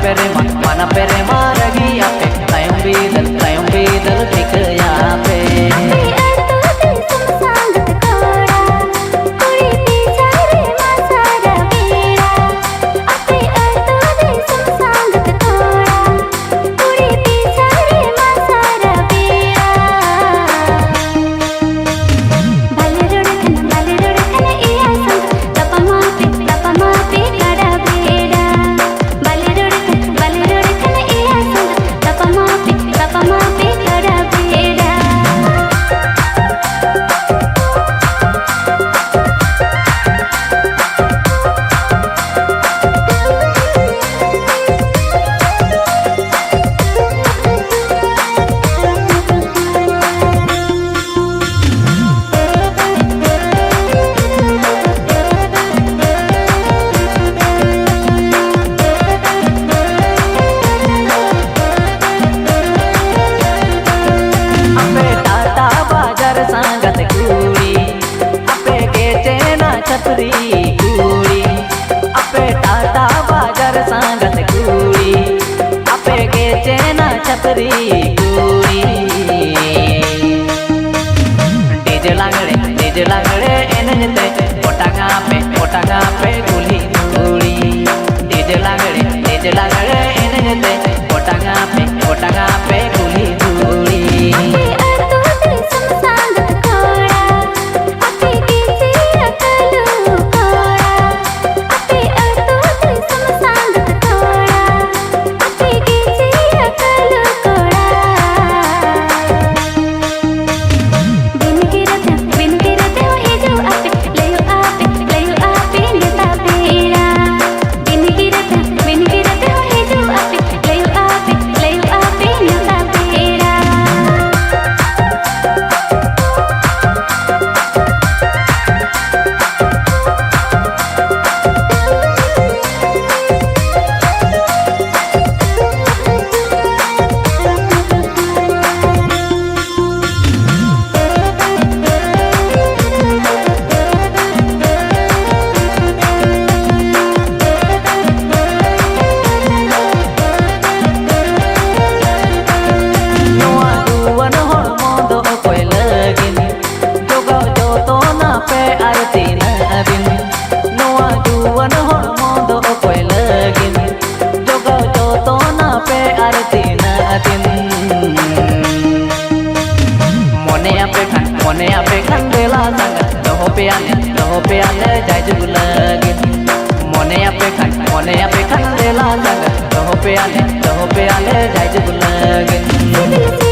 mana pere maragi ape tayong bidal tikaya pe छतरी कुड़ी अपे टाटा बाजार सांगत कुड़ी अपे के चेना छतरी कुड़ी डीजे लांगड़े एनजते पोटागा पे कुली कुड़ी डीजे लांगड़े एनजते पोटागा पे कुली कुड़ी मोने आपे खंडेला संग रहो पे आने जाय जुगलगिन मोने आपे खंडेला संग रहो पे आने जाय जुगलगिन।